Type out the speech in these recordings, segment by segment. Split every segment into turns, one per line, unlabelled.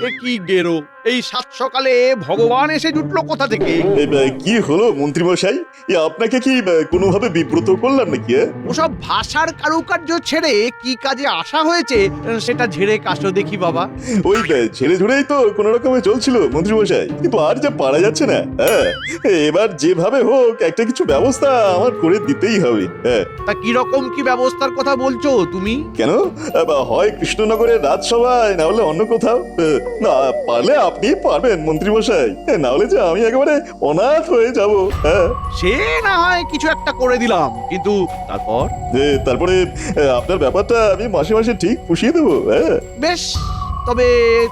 এ কি গেরো, এই সাত সকালে ভগবান এসে জুটলো কোথা থেকে?
কি হলো মন্ত্রী মশাই, আপনাকে কি কোনোভাবে বিব্রত করলাম নাকি?
ওসব ভাষার কারুকার্য ছেড়ে কি কাজে আসা হয়েছে সেটা ঝেড়ে কাশো দেখি বাবা।
ওই ছেড়ে ঝুড়েই তো কোনো রকমে চলছিল মন্ত্রী মশাই, কিন্তু আর যা পারা যাচ্ছে না। হ্যাঁ, এবার যেভাবে হোক একটা কিছু ব্যবস্থা আমার করে দিতেই হবে। হ্যাঁ,
তা কিরকম কি ব্যবস্থার কথা বলছো তুমি?
কেন, হয় কৃষ্ণনগরের রাজসভায়, না হলে অন্য কোথাও। না পারলে আপনি পারবেন মন্ত্রী মশাই, না হলে যে আমি একেবারে অনাথ হয়ে যাব। হ্যাঁ,
সে না হয় কিছু একটা করে দিলাম, কিন্তু তারপর?
তারপরে আপনার ব্যাপারটা আমি মাসে মাসে ঠিক পুষিয়ে দেবো। হ্যাঁ,
বেশ, তবে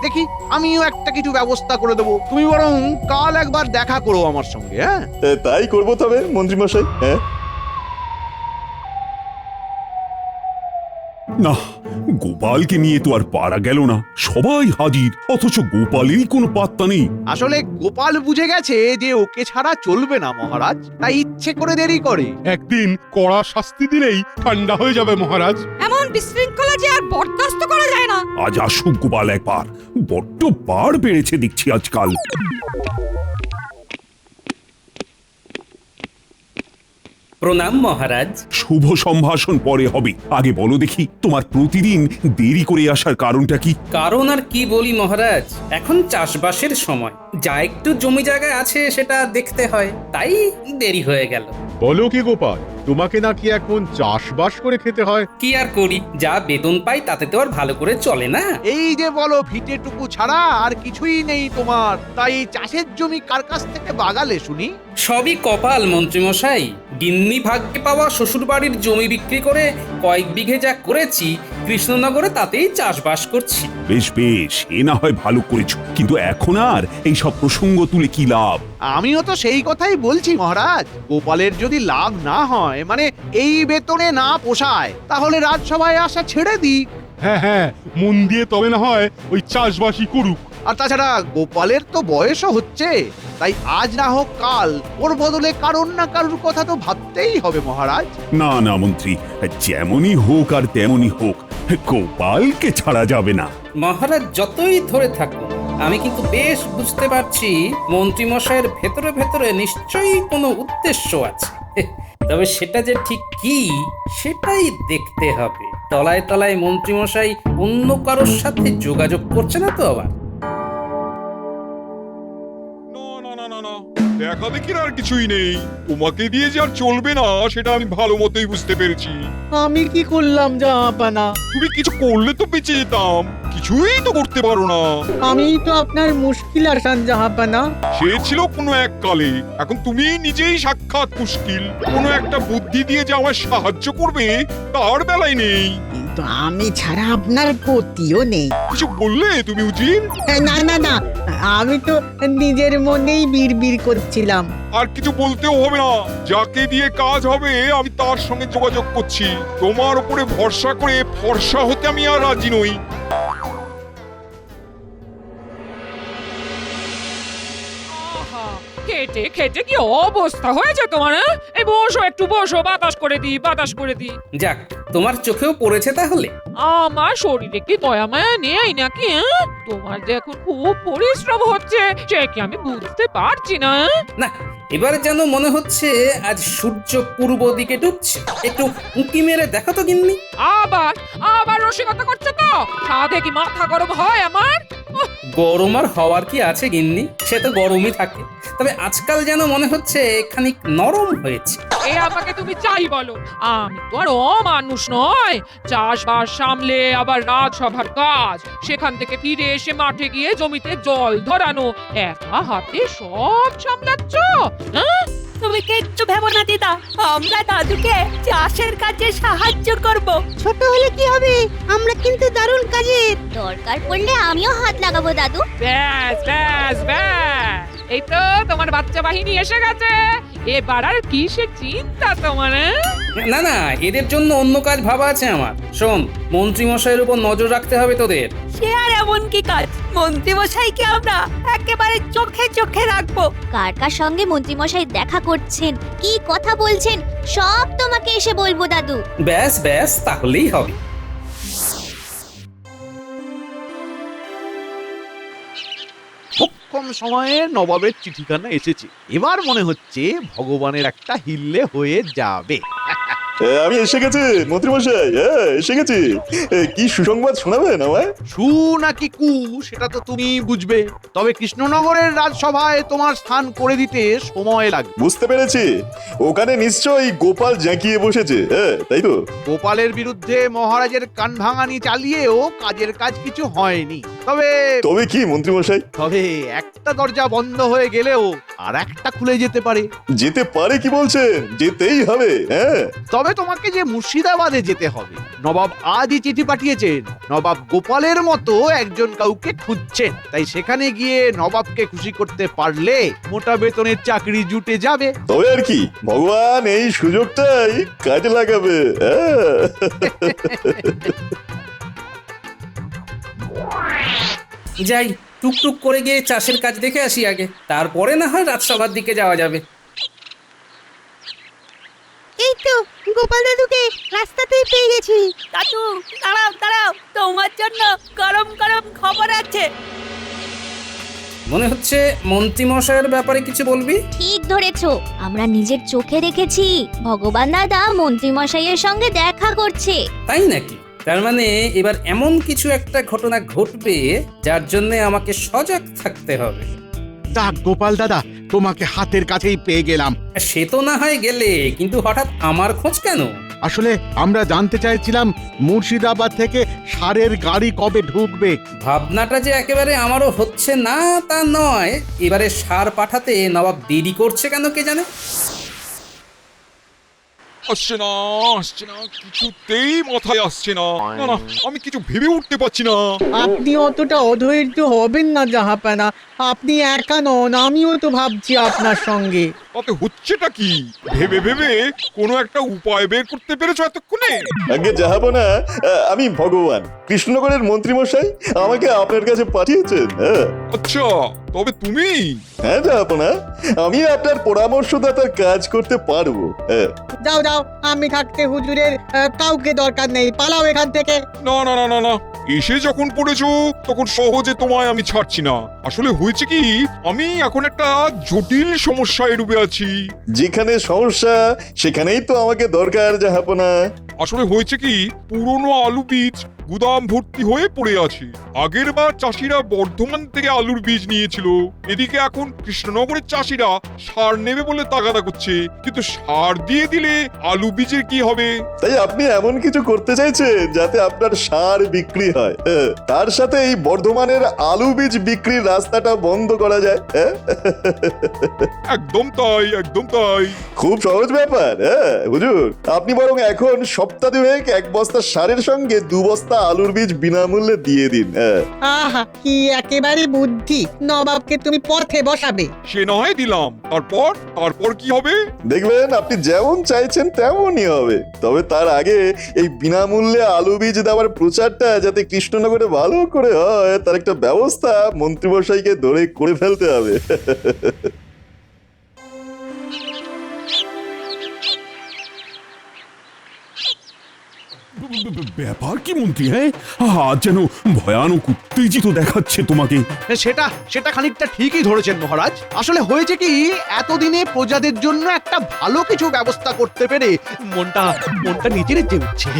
দেখি আমিও একটা কিছু ব্যবস্থা করে দেবো। তুমি বরং কাল একবার দেখা করো আমার সঙ্গে। হ্যাঁ,
তাই করবো তবে মন্ত্রী মশাই। হ্যাঁ,
না, গোপালকে নিয়ে তো আর পারা গেল না। সবাই হাজির, অথচ গোপালেরই কোনো পাত্তা নেই।
আসলে গোপাল বুঝে গেছে যে ওকে ছাড়া চলবে না মহারাজ, তাই ইচ্ছে করে দেরি করে।
একদিন কড়া শাস্তি দিলেই ঠান্ডা হয়ে যাবে মহারাজ।
এমন বিশৃঙ্খলা যে আর বরদাস্ত করা যায় না।
আজ আসুক গোপাল একবার, বড্ড বার বেড়েছে দেখছি আজকাল।
প্রণাম মহারাজ।
শুভ সম্ভাষণ পরে হবে, আগে বলো দেখি তোমার প্রতিদিন দেরি করে আসার কারণটা কি?
কারণ আর কি বলি মহারাজ, এখন চাষবাসের সময়, যা একটু জমি জায়গায় আছে সেটা দেখতে হয়, তাই দেরি হয়ে গেল।
বলো কি গোপাল, তোমাকে নাকি এখন চাষবাস করে খেতে হয়?
কি আর করি, যা বেতন পাই তাতে তো আর ভালো করে চলে না।
এই যে বলো ভিটেটুকু ছাড়া আর কিছুই নেই তোমার, তাই চাষের জমি কার কাছ থেকে বাগালে শুনি?
সবই কপাল মন্ত্রীমশাই। গিন্নি ভাগ্যে পাওয়া শ্বশুর বাড়ির জমি বিক্রি করে কয়েক বিঘে যা করেছি কৃষ্ণনগরে, তাতেই চাষবাস করছি।
বেশ বেশ, এ না হয় ভালো করেছো, কিন্তু এখন আর এই সব প্রসঙ্গ তুলে কি লাভ?
আমিও তো সেই কথাই বলছি মহারাজ। গোপালের যদি লাভ না হয়, মানে এই বেতনে না পোষায়, তাহলে রাজসভায় আসা ছেড়ে দিক।
হ্যাঁ হ্যাঁ, মন দিয়ে তবে না হয় ওই চাষবাসই করুক।
আর তাছাড়া গোপালের তো বয়সও হচ্ছে, তাই আজ না হোক কাল ওর বদলে কারোর না কারোর কথা তো ভাবতেই হবে মহারাজ।
না না মন্ত্রী, যেমনই হোক আর তেমনই হোক, গোপালকে ছাড়া যাবে না।
মহারাজ যতই ধরে থাকুন, আমি কিন্তু বেশ বুঝতে পারছি মন্ত্রীমশাইয়ের ভেতরে ভেতরে নিশ্চয়ই কোনো উদ্দেশ্য আছে। তবে সেটা যে ঠিক কি সেটাই দেখতে হবে। তলায় তলায় মন্ত্রীমশাই অন্য কারোর সাথে যোগাযোগ করছে না তো আবার?
না না না না, দেখা দেখির আর কিছুই নেই। তোমাকে দিয়ে যে আর চলবে না সেটা আমি ভালো মতোই বুঝতে পেরেছি।
আমি কি করলাম জাহাপানা?
তুমি কিছু করলে তো বেঁচে যেতাম, কিছুই তো করতে পারো না।
আমি তো আপনার মুশকিল আসান জাহাপানা।
সে ছিল কোনো এক কালে, এখন তুমি নিজেই সাক্ষাৎ মুশকিল। কোনো একটা বুদ্ধি দিয়ে যে আমায় সাহায্য করবে তার বেলায় নেই।
কিন্তু আমি ছাড়া আপনার গতিও নেই।
কিছু বললে তুমি উজির?
না না না, আমি তো নিজের মনেই বিড়বিড় করছিলাম।
আর কিছু বলতেও হবে না, যাকে দিয়ে কাজ হবে আমি তার সঙ্গে যোগাযোগ করছি। তোমার উপরে ভরসা করে ফর্সা হতে আমি আর রাজি নই।
খেটে খেটে কি অবস্থা হয়েছে তোমার? এই বসো, একটু বসো, বাতাস করে দি, বাতাস করে দি।
যাক, তোমার চোখেও পড়েছে তাহলে।
আমার শরীরে কি দয়া মায়া নেই নাকি? তোমার যে এখন খুব পরিশ্রম হচ্ছে সে কি আমি বুঝতে পারছি না?
না, এবার যেন মনে হচ্ছে আজ সূর্য পূর্ব দিকে ডুবছে। একটু উঁকি মেরে দেখো তো গিন্নি।
আবার আবার রসিকতা করছো তো? সাধে কি মাথা গরম হয় আমার?
গরম আর হওয়ার কি আছে গিন্নি, সে তো গরমই থাকে। তবে আজকাল যেন মনে হচ্ছে খানিক নরম হয়েছে।
এ আমাকে তুমি চাই বলো, আমি তো আর অমানুষ নয়। চাষবাস সামলে আবার রাজসভার কাজ, সেখান থেকে ফিরে এসে মাঠে গিয়ে জমিতে জল ধরানো, একা হাতে সব সামলাচ্ছ? হ্যাঁ,
তুমি কিচ্ছু ভেবো না দিদা, আমরা দাদুকে চাষের কাজে সাহায্য করব।
ছোট হলে কি হবে, আমরা কিন্তু দারুণ কাজের। দরকার পড়লে আমিও হাত লাগাবো দাদু।
ব্যাস ব্যাস ব্যাস, এই তো তোমার বাচ্চা বাহিনী এসে গেছে। এবার আর কিসের চিন্তা তোমার?
না না, এদের জন্য অন্য কাজ ভাবা আছে আমার। শোন, মন্ত্রীমশাইয়ের উপর নজর রাখতে হবে তোদের।
সে আর এমন কি কাজ, মন্ত্রীমশাইকে আমরা একেবারে চোখে চোখে রাখবো।
কার কার সঙ্গে মন্ত্রীমশাই দেখা করছেন, কি কথা বলছেন, সব তোমাকে এসে বলবো দাদু।
ব্যাস ব্যাস, তাহলেই হবে।
মোক্ষম সময়ে নবাবের চিঠিখানা এসেছে। এবার মনে হচ্ছে ভগবানের একটা হিল্লে হয়ে যাবে।
আমি এসে গেছি মন্ত্রীমশাই, এসে গেছি। কি সুসংবাদ শোনাবেন আমায়?
সু নাকি কু সেটা তো তুমি বুঝবে, তবে কৃষ্ণনগরের রাজসভায় তোমার স্থান করে দিতে সময় লাগবে।
বুঝতে পেরেছি, ওখানে নিশ্চয়ই গোপাল জ্যাঁকিয়ে বসেছে, তাই তো?
গোপালের বিরুদ্ধে মহারাজের কান ভাঙানি চালিয়েও কাজের কাজ কিছু হয়নি। তবে
তবে কি মন্ত্রীমশাই?
তবে একটা দরজা বন্ধ হয়ে গেলেও আর একটা খুলে যেতে পারে।
যেতে পারে কি বলছেন? যেতেই হবে। হ্যাঁ,
তবে তোমাকে যে মুর্শিদাবাদে যেতে হবে। নবাব আজই চিঠি পাঠিয়েছেন, নবাব গোপালের মতো একজন কাউকে খুঁজছেন। তাই সেখানে গিয়ে নবাবকে খুশি করতে পারলে মোটা বেতনের চাকরি জুটে যাবে।
তবে আর কি, ভগবান এই সুযোগটাই কাজে লাগাবে।
যাই, টুকটুক করে গিয়ে চাষের কাজ দেখে আসি আগে, তারপরে না হয় রাজসভার দিকে যাওয়া যাবে।
এই তো গোপাল দাদুকে রাস্তাতেই পেয়ে গেছি। দাদু দাঁড়াও দাঁড়াও, তোমার জন্য গরম গরম খবর আছে।
মনে হচ্ছে মন্ত্রীমশাইয়ের ব্যাপারে কিছু বলবি।
ঠিক ধরেছো, আমরা নিজের চোখে দেখেছি ভগবান দাদা মন্ত্রী মশাইয়ের সঙ্গে দেখা করছে।
তাই নাকি? তার মানে এবার এমন কিছু একটা ঘটনা ঘটবে যার জন্য আমাকে সজাগ থাকতে হবে।
যাক গোপাল দাদা, তোমাকে হাতের কাছেই পেয়ে গেলাম।
সে তো না হয় গেলে, কিন্তু হঠাৎ আমার খোঁজ কেন?
আসলে আমরা জানতে চাইছিলাম মুর্শিদাবাদ থেকে সারের গাড়ি কবে ঢুকবে।
ভাবনাটা যে একেবারে আমারও হচ্ছে না তা নয়, এবারে সার পাঠাতে নবাব দেরি করছে কেন কে জানে।
আসছে না, কিছুতেই মাথায় আসছে না। না না, আমি কিছু ভেবে উঠতে পারছি না।
আপনি অতটা অধৈর্য হবেন না জাহাপানা। আপনি একা নন, আমিও তো ভাবছি আপনার সঙ্গে।
তাতে হচ্ছেটা কি? ভেবে ভেবে কোনো একটা উপায় বের করতে পেরেছো এতক্ষণে?
আগে যাবো না, আমি ভগবান কৃষ্ণনগরের মন্ত্রীমশাই আমাকে আপনার কাছে পাঠিয়েছেন।
আচ্ছা, তবে তুমি?
হ্যাঁ যাবো না, আমি আপনার পরামর্শদাতার কাজ করতে পারবো।
যাও যাও, আমি থাকতে হুজুরের কাউকে দরকার নেই, পালাও এখান থেকে।
না না না না না, এসে যখন পড়েছো তখন সহজে তোমায় আমি ছাড়ছি না। আসলে হয়েছে কি, আমি এখন একটা জটিল সমস্যায় ডুবে আছি।
যেখানে সমস্যা সেখানেই তো আমাকে দরকার জাহাপনা।
আসলে হয়েছে কি, পুরনো আলু বীজ গুদাম ভর্তি হয়ে পড়ে আছে। আগের বার চাষিরা বর্ধমান থেকে আলুর বীজ নিয়েছিল, এদিকে এখন কৃষ্ণনগরের চাষিরা সার নেবে বলে তাগাদা করছে। কিন্তু সার দিয়ে দিলে আলু বীজের কি হবে?
তাই আপনি এমন কিছু করতে চাইছেন যাতে আপনার সার বিক্রি হয়, তার সাথে এই বর্ধমানের আলু বীজ বিক্রির রাস্তাটা বন্ধ করা যায়।
একদম তাই, একদম তাই।
খুব সহজ ব্যাপার। হুজুর, আপনি বরং এখন সপ্তাহ দুয়েক এক বস্তা সারের সঙ্গে 2 বস্তা আলুর বীজ বিনামূল্যে দিয়ে দিন।
আহা, কি একেবারে বুদ্ধি! নবাবকে তুমি পথে বসাবে।
সে না হয় দিলাম, তারপর কি হবে?
দেখবেন আপনি যেমন চাইছেন তেমনই হবে। তবে তার আগে এই বিনামূল্যে আলু বীজ দেওয়ার প্রচারটা যাতে কৃষ্ণনগরে ভালো করে হয় তার একটা ব্যবস্থা মন্ত্রীমশাইকে ধরে করে ফেলতে হবে।
ব্যাপার কি মন্ত্রী? হ্যাঁ, আজ যেন ভয়ানক উত্তেজিত দেখাচ্ছে তোমাকে।
সেটা খানিকটা ঠিকই ধরেছেন মহারাজ। আসলে হয়েছে কি, এতদিনে প্রজাদের জন্য একটা ভালো কিছু ব্যবস্থা করতে পেরে মনটা নিচে নিচে উঠছে।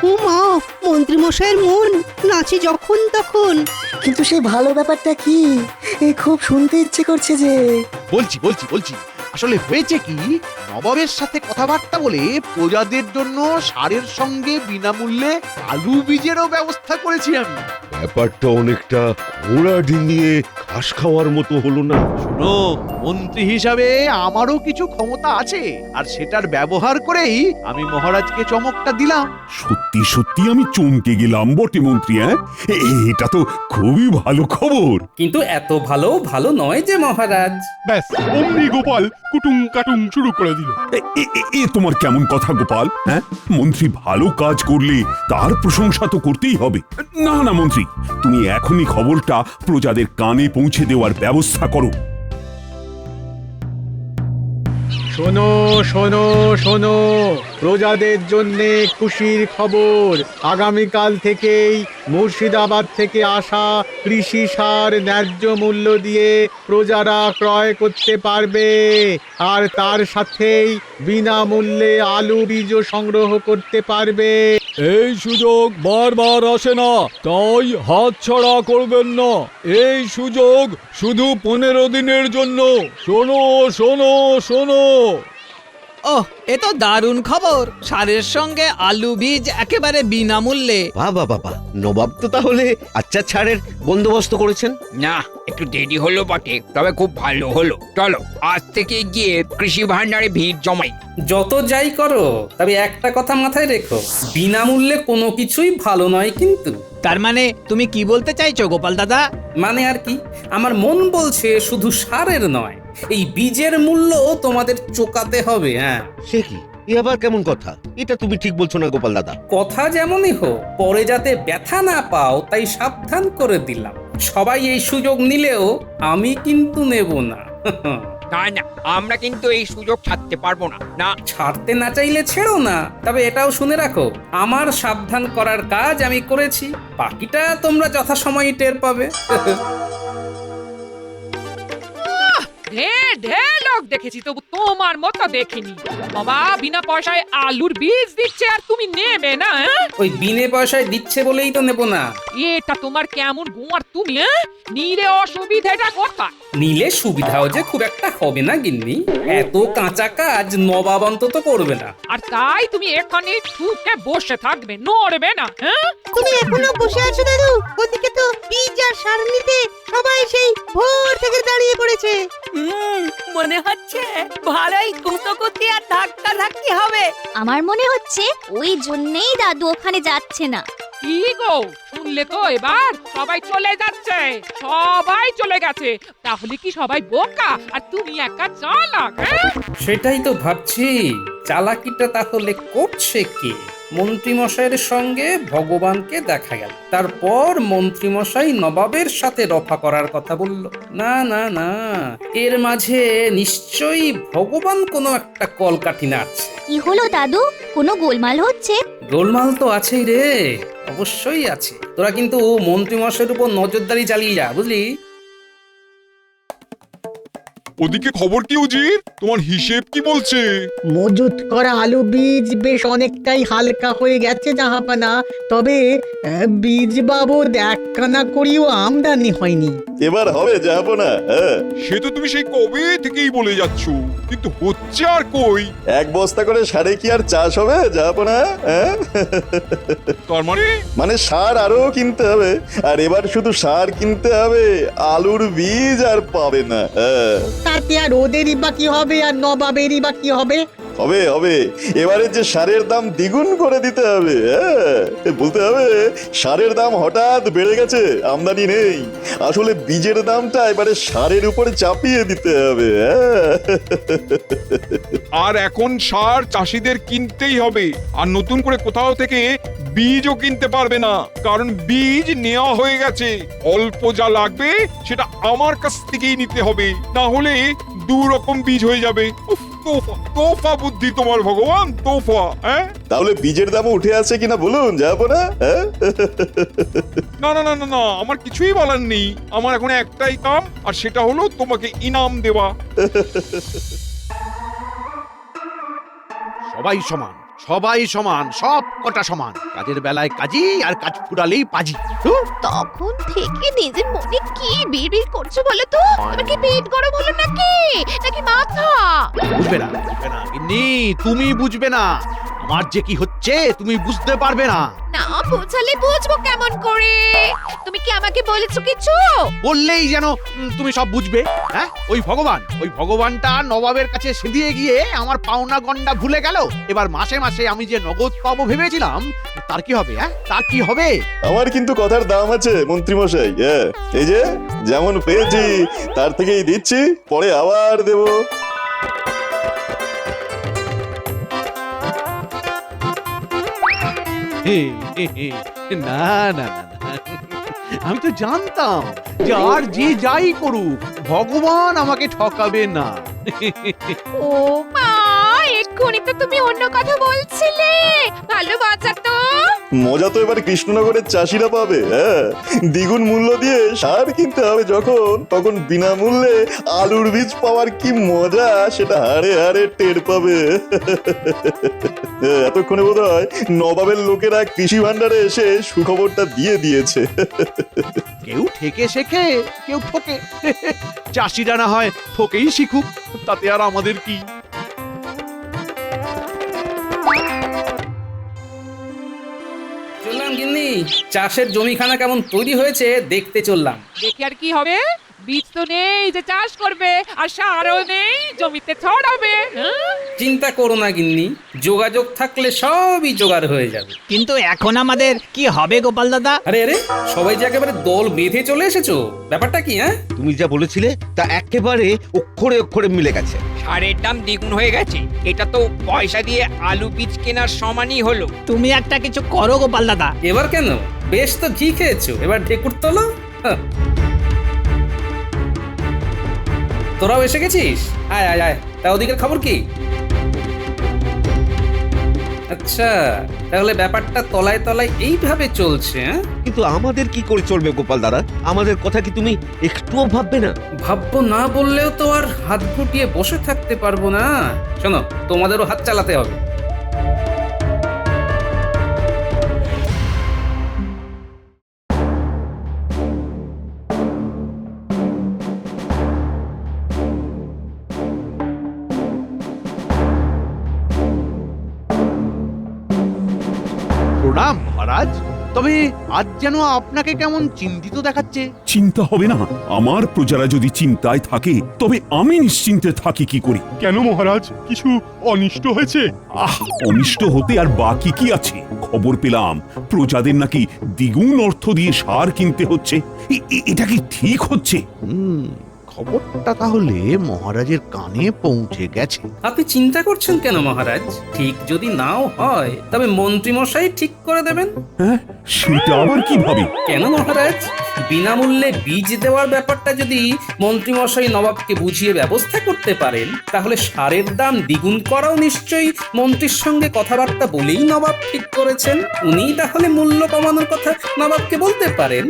ও মা, মন্ত্রী মশাইয়ের মন নাচে যখন তখন।
কিন্তু সেই ভালো ব্যাপারটা কি? খুব শুনতে ইচ্ছে করছে যে।
বলছি আসলে হয়েছে কি, নবাবের সাথে কথাবার্তা বলে প্রজাদের জন্য সারের সঙ্গে বিনামূল্যে আলু বীজেরও ব্যবস্থা করেছি আমি।
ব্যাপারটা অনেকটা ঘোড়া ডিঙিয়ে ঘাস খাওয়ার মতো হলো না?
শোনো, মন্ত্রী হিসাবে আমারও কিছু ক্ষমতা আছে, আর সেটার ব্যবহার করেই আমি মহারাজকে চমকটা দিলাম।
সত্যি সত্যি আমি চমকে গেলাম বটে মন্ত্রী। এটা তো খুবই ভালো খবর।
কিন্তু এত ভালো নয় যে মহারাজ।
ব্যাস, অমনি গোপাল কুটুম কাটুম শুরু করে দিল।
এ তোমার কেমন কথা গোপাল? হ্যাঁ, মন্ত্রী ভালো কাজ করলে তার প্রশংসা তো করতেই হবে। না না মন্ত্রী, তুমি এখনই খবরটা প্রজাদের কানে পৌঁছে দেওয়ার ব্যবস্থা করো।
শোনো শোনো শোনো, প্রজাদের জন্য খুশির খবর। আগামীকাল থেকেই মুর্শিদাবাদ থেকে আসা কৃষি সার ন্যায্য মূল্য দিয়ে প্রজারা ক্রয় করতে পারবে, আর তার সাথেই বিনামূল্যে আলু বীজও সংগ্রহ করতে পারবে।
এই সুযোগ বারবার আসে না, তাই হাতছাড়া করবেন না। এই সুযোগ শুধু 15 দিনের জন্য। শোনো শোনো শোনো।
ওহ, এ তো দারুণ খবর। সারের সঙ্গে আলু বীজ একেবারে বিনামূল্যে।
বাবা বাবা, নবাব তো তাহলে আচ্ছা ছাড়ের বন্দোবস্ত করেছেন।
না, একটু দেরি হলো বটে, তবে খুব ভালো হলো। চলো আজ থেকে গিয়ে কৃষি ভান্ডারে ভিড় জমাই।
যত যাই করো, তবে একটা কথা মাথায় রেখো, বিনামূল্যে কোনো কিছুই ভালো নয় কিন্তু।
তার মানে তুমি কি বলতে চাইছো গোপাল দাদা?
মানে আর কি, আমার মন বলছে শুধু সারের নয়, এই বীজের মূল্য তোমাদের চোকাতে হবে। হ্যাঁ,
সে কি, এ আবার কেমন কথা? এটা তুমি ঠিক বলছো না গোপাল দাদা।
কথা যেমনই হোক, পরে যাতে ব্যথা না পাও তাই সাবধান করে দিলাম। সবাই এই সুযোগ নিলেও আমি কিন্তু নেব না।
না না, আমরা কিন্তু এই সুযোগ ছাড়তে পারবো না। না,
ছাড়তে না চাইলে ছেড়ো না, তবে এটাও শুনে রাখো, আমার সাবধান করার কাজ আমি করেছি, বাকিটা তোমরা যথাসময়ে টের পাবে।
ঢের ঢের লোক দেখেছি, তবু তোমার মতো দেখিনি। বাবা বিনা পয়সায় আলুর বীজ দিচ্ছে আর তুমি নেবে না?
ওই বিনে পয়সায় দিচ্ছে বলেই তো নেব না।
এটা তোমার কেমন গুয়ার তুমি? নিলে অসুবিধাটা কোথায়?
নিলে সুবিধাও যে খুব একটা হবে না গিন্নি, এত কাঁচা কাজ নবাব অন্তত করবে না।
আর তাই তুমি এখানে ঠুকে বসে থাকবে, নড়বে না?
তুমি এখনো বসে আছো দাদু? ওদিকে তো বীজ আর সার নিতে সবাই সেই ভোর থেকে দাঁড়িয়ে পড়েছে। মনে হচ্ছে ভালোই কুতকুতি আর ধাক্কা ধাক্কি হবে।
আমার মনে হচ্ছে ওই জন্যেই দাদু ওখানে যাচ্ছে না।
কি গো, শুনলে তো এবার? সবাই চলে যাচ্ছে, সবাই চলে গেছে। তাহলে কি সবাই বোকা আর তুমি একা চালাক?
সেটাই তো ভাবছি, চালাকিটা তাহলে করছে কে? মন্ত্রীমশাইয়ের সঙ্গে ভগবানকে দেখা গেল, তারপর মন্ত্রীমশাই নবাবের সাথে রফা করার কথা বলল। না না না, এর মাঝে নিশ্চয়ই ভগবান কোনো একটা কলকাঠি নাড়ছে।
কি হলো দাদু, কোনো গোলমাল হচ্ছে?
গোলমাল তো আছেই রে, অবশ্যই আছে। তোরা কিন্তু মন্ত্রীমশাইয়ের উপর নজরদারি চালিয়ে যা, বুঝলি?
ওদিকে খবর কি উজির? তোমার হিসেব কি বলছে?
মজুত করা আলু বীজ বেশ অনেকটাই হালকা হয়ে গেছে জাহাপানা, তবে বীজ বাবদ একখানা করিও আমদানি হয়নি।
এবার হবে যাবো না।
সে তো তুমি সেই কবে থেকেই বলে যাচ্ছ, কিন্তু হচ্ছে আর কই?
এক বস্তা করে সারে কি আর চাষ হবে যাবো না?
তার
মানে সার আরো কিনতে হবে, আর এবার শুধু সার কিনতে হবে, আলুর বীজ আর পাবে না।
তাতে আর ওদেরই বা কি হবে, আর নবাবেরই বা কি হবে?
হবে হবে, এবারে যে সারের দাম দ্বিগুণ করে দিতে হবে। বলতে হবে সারের দাম হঠাৎ বেড়ে গেছে, আমদানি নেই, আসলে বীজের দামটা এবারে সারের উপরে চাপিয়ে দিতে হবে।
আর এখন সার চাষিদের কিনতেই হবে, আর নতুন করে কোথাও থেকে বীজও কিনতে পারবে না, কারণ বীজ নেওয়া হয়ে গেছে। অল্প যা লাগবে সেটা আমার কাছ থেকেই নিতে হবে, না হলে দু রকম বীজ হয়ে যাবে। তোফা তোফা বুদ্ধি তোমার ভগবান, তোফা।
তাহলে বীজের দামও উঠে আছে কিনা বলুন যাবো না?
না না না না না, আমার কিছুই বলার নেই। আমার এখন একটাই কাম, আর সেটা হলো তোমাকে ইনাম দেওয়া।
সবাই সমান, সবাই সমান, সব কটা সমান। কাজের বেলায় কাজী, আর কাজ ফুরালেই পাজি।
তখন থেকে নিজের মনে কি বিড়বিড় করছো বলো তো? তোমার কি পেট গরম হলো নাকি, নাকি মাথা?
বুঝবে না, বুঝবে না গিন্নি, তুমি বুঝবে না। আমার যে কি হচ্ছে তুমি বুঝতে পারবে না।
না বোঝালে বুঝবো কেমন করে? তুমি কি আমাকে বলেছো কিছু?
বললেই যেন তুমি সব বুঝবে। হ্যাঁ, ওই ভগবানটা নবাবের কাছে সেদিয়ে গিয়ে আমার পাওনা গন্ডা ভুলে গেল। এবার মাসে মাসে আমি যে নগদ পাবো ভেবেছিলাম, তার কি হবে? তার কি হবে?
আমার কিন্তু কথার দাম আছে মন্ত্রীমশাই। এই যে যেমন পেয়েছি তার থেকেই দিচ্ছি, পরে আবার দেবো।
না না না, আমি তো জানতাম যে আর যে যাই করুক ভগবান আমাকে ঠকাবে না।
ও মা, এক্ষুনি তো তুমি অন্য কথা বলছিলে। ভালো বাঁচা তো।
মজা তো এবার কৃষ্ণনগরের চাষিরা পাবে। হ্যাঁ, দ্বিগুণ মূল্য দিয়ে সার কিনতে হবে যখন, তখন বিনামূল্যে আলুর বীজ পাওয়ার কি মজা সেটা হাড়ে হাড়ে টের পাবে। এতক্ষণে বোধহয় নবাবের লোকেরা কৃষি ভান্ডারে এসে সুখবরটা দিয়ে দিয়েছে।
কেউ ঠেকে শেখে, কেউ ঠকে। চাষিরা না হয় ঠকেই শিখুক, তাতে আর আমাদের কি।
চললাম গিন্নি, চাষের জমিখানা কেমন তৈরি হয়েছে দেখতে চললাম।
দেখে আর কি হবে? বীজ তো নেই যে চাষ করবে, আর সারও নেই জমিতে ছড়াবে। হ্যাঁ?
চিন্তা করো না গিন্নি, যোগাযোগ থাকলে সবই জোগাড় হয়ে যাবে।
কিন্তু এখন আমাদের কি হবে গোপাল দাদা?
আরে আরে, সবাই যে একেবারে দল বেঁধে চলে এসেছো, ব্যাপারটা কি? হ্যাঁ,
তুমি যা বলেছিলে তা একেবারে অক্ষরে অক্ষরে মিলে গেছে।
সারের দাম দ্বিগুণ হয়ে গেছে। এটা তো পয়সা দিয়ে আলু বীজ কেনার সমানই হলো।
তুমি একটা কিছু করো গোপাল দাদা।
এবার কেন? বেশ তো ঘি খেয়েছো, এবার ঢেকুর তোলো। হ্যাঁ। তোরাও এসে গেছিস? আয় আয় আয়, তা ওদিকের খবর কি? আচ্ছা, তাহলে ব্যাপারটা তলায় তলায় এইভাবে চলছে। হ্যাঁ,
কিন্তু আমাদের কি করে চলবে গোপাল দাদা? আমাদের কথা কি তুমি একটুও ভাববে না?
ভাববো না বললেও তো আর হাত গুটিয়ে বসে থাকতে পারবো না। শোনো, তোমাদেরও হাত চালাতে হবে।
প্রণাম মহারাজ। তবে আজ যেন আপনাকে কেমন চিন্তিত দেখাচ্ছে।
চিন্তা হবে না? আমার প্রজারা যদি চিন্তায় থাকে তবে আমি নিশ্চিন্তে থাকি কি করি?
কেন মহারাজ, কিছু অনিষ্ট হয়েছে?
অনিষ্ট হতে আর বাকি কি আছে? খবর পেলাম প্রজাদের নাকি দ্বিগুণ অর্থ দিয়ে সার কিনতে হচ্ছে। এটা কি ঠিক হচ্ছে?
খবরটা তাহলে মহারাজের কানে পৌঁছে গেছে।
আপনি চিন্তা করছেন কেন মহারাজ? ঠিক যদি নাও হয় তবে মন্ত্রীমশাই ঠিক করে দেবেন।
হ্যাঁ, সেটা আবার কিভাবে?
কেন মহারাজ? বিনামূল্যে বীজ দেওয়ার ব্যাপারটা যদি মন্ত্রীমশাই নবাবকে বুঝিয়ে ব্যবস্থা করতে পারেন, তাহলে সারের দাম দ্বিগুণ করাও নিশ্চয়ই মন্ত্রীর সঙ্গে কথাবার্তা বলেই নবাব ঠিক করেছেন। উনিই তাহলে মূল্য কমানোর কথা নবাবকে বলতে পারেন।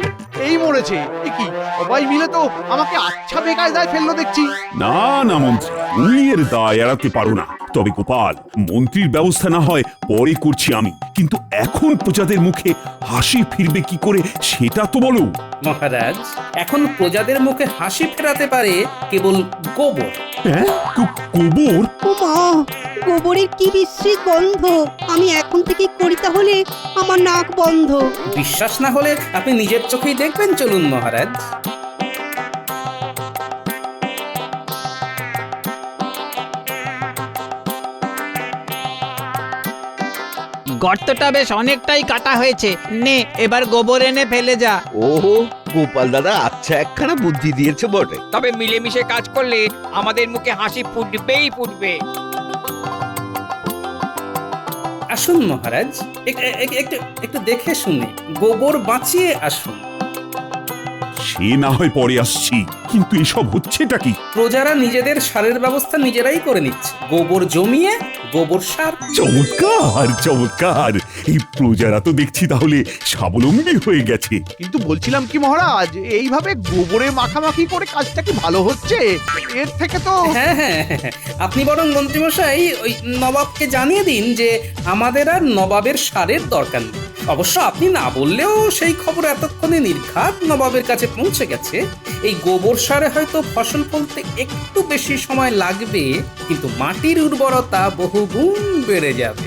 এই মরেছে, এ কি সবাই মিলে তো আমাকে আচ্ছা বেকায়দায় ফেললো দেখছি।
না না মন্ত্রী, তুমি এর দায় এড়াতে পারো না। তবে গোপাল, মন্ত্রীর ব্যবস্থা না হয় পরে করছি আমি, কিন্তু এখন প্রজাদের মুখে হাসি ফিরবে কি করে সেটা তো বলো।
মহারাজ, এখন প্রজাদের মুখে হাসি ফেরাতে পারে কেবল গোবর।
হ্যাঁ, গোবর?
ও মা, গোবরের কি বিশ্রী গন্ধ! আমি এখন থেকে করি তাহলে আমার নাক বন্ধ।
বিশ্বাস না হলে আপনি নিজের চোখেই দেখবেন, চলুন মহারাজ।
গর্তটা বেশ অনেকটাই কাটা হয়েছে, নে এবার গোবর এনে ফেলে যা।
ওহো, গোপাল দাদা আচ্ছা একখানা বুদ্ধি দিয়েছে বটে।
তবে মিলেমিশে কাজ করলে আমাদের মুখে হাসি ফুটবেই ফুটবে।
আসুন মহারাজ, একটু দেখে শুনে গোবর বাঁচিয়ে আসুন।
সে না হয় পরে আসছি, কিন্তু এসব হচ্ছেটা কি?
প্রজারা নিজেদের সারের ব্যবস্থা নিজেরাই করে নিচ্ছে, গোবর জমিয়ে গোবর সার।
চমৎকার চমৎকার! এই প্রজারা তো দেখছি তাহলে স্বাবলম্বী হয়ে গেছে।
কিন্তু বলছিলাম কি মহারাজ, এইভাবে গোবরে মাখামাখি করে কাজটা কি ভালো হচ্ছে? এর থেকে তো
হ্যাঁ হ্যাঁ, আপনি বরং মন্ত্রীমশাই ওই নবাবকে জানিয়ে দিন যে আমাদের আর নবাবের সারের দরকার নেই। অবশ্য আপনি না বললেও সেই খবর এতক্ষণে নির্ঘাত নবাবের কাছে পৌঁছে গেছে। এই গোবর সারে হয়তো ফসল ফলতে একটু বেশি সময় লাগবে, কিন্তু মাটির উর্বরতা বহুগুণ বেড়ে যাবে।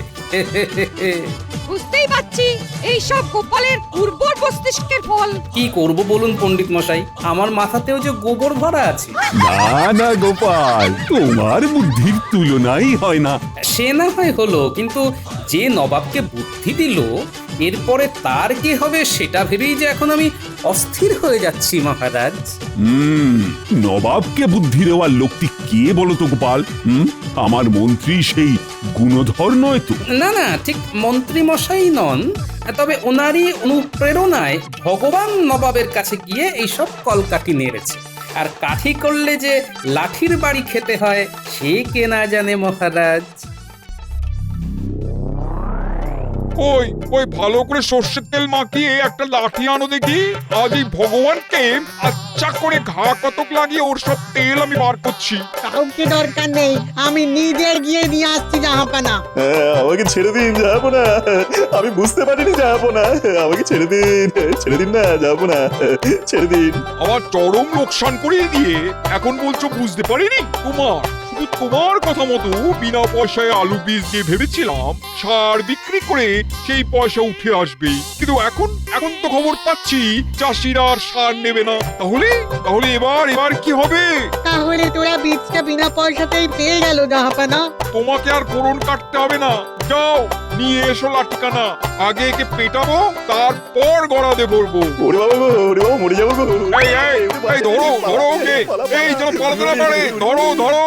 বুঝতেই পারছি এই সব গোপালের উর্বর মস্তিষ্কের ফল।
কি করব বলুন পণ্ডিত মশাই, আমার মাথাতেও যে গোবর ভরা আছে।
না না গোপাল, তোমার বুদ্ধির তুলনাই হয় না।
সে না হয় হলো, কিন্তু যে নবাবকে বুদ্ধি দিল এরপরে তার কি হবে সেটা ভেবেই যে এখন আমি অস্থির হয়ে যাচ্ছি মহারাজ।
নবাবকে বুদ্ধি দেওয়ার লোকটি কে বলো তো গোপাল? আমার মন্ত্রী সেই গুণধর নয় তো?
না না, ঠিক মন্ত্রী মশাই নন, তবে ওনারই অনুপ্রেরণায় ভগবান নবাবের কাছে গিয়ে এইসব কলকাঠি নেড়েছে। আর কাঠি করলে যে লাঠির বাড়ি খেতে হয় সে কে না জানে মহারাজ।
ওই ওই ভালো করে সর্ষের তেল মাখিয়ে একটা লাঠি আনো দেখি। আজ এই ভগবানকে আচ্ছা করে ঘা কতক লাগিয়ে ওর সব তেল আমি বার করছি।
কাউকে দরকার নেই, আমি নিজে গিয়ে নিয়ে আসছি জাহাপানা।
আমাকে ছেড়ে দিন যাবো না, আমি বুঝতে পারিনি যাবো না, আমাকে ছেড়ে দিন না, যাবো না, ছেড়ে দিন।
আমার চরম লোকসান করিয়ে দিয়ে এখন বলছো বুঝতে পারিনি? তোমার কথা মতো বিনা পয়সায় আলু বীজ দিয়ে ভেবেছিলাম সার বিক্রি করে সেই পয়সা উঠে আসবে, কিন্তু এখন তো খবর পাচ্ছি চাষিরা আর সার নেবে না। তাহলে এবার কি হবে?
তাহলে তোরা বীজটা বিনা পয়সাতেই পেয়ে গেল জাহাপানা।
তোমাকে আর ফোড়ন কাটতে হবে না, যাও নিয়ে এসো লাঠিকানা। আগে একে পেটাবো, তারপর গড়াতে ভরবো।
ওরে বাবা গো, ওরে বাবা, মরে যাবো গো।
এই ধরো ওকে, এই যেন পালাতে না পারে, ধরো।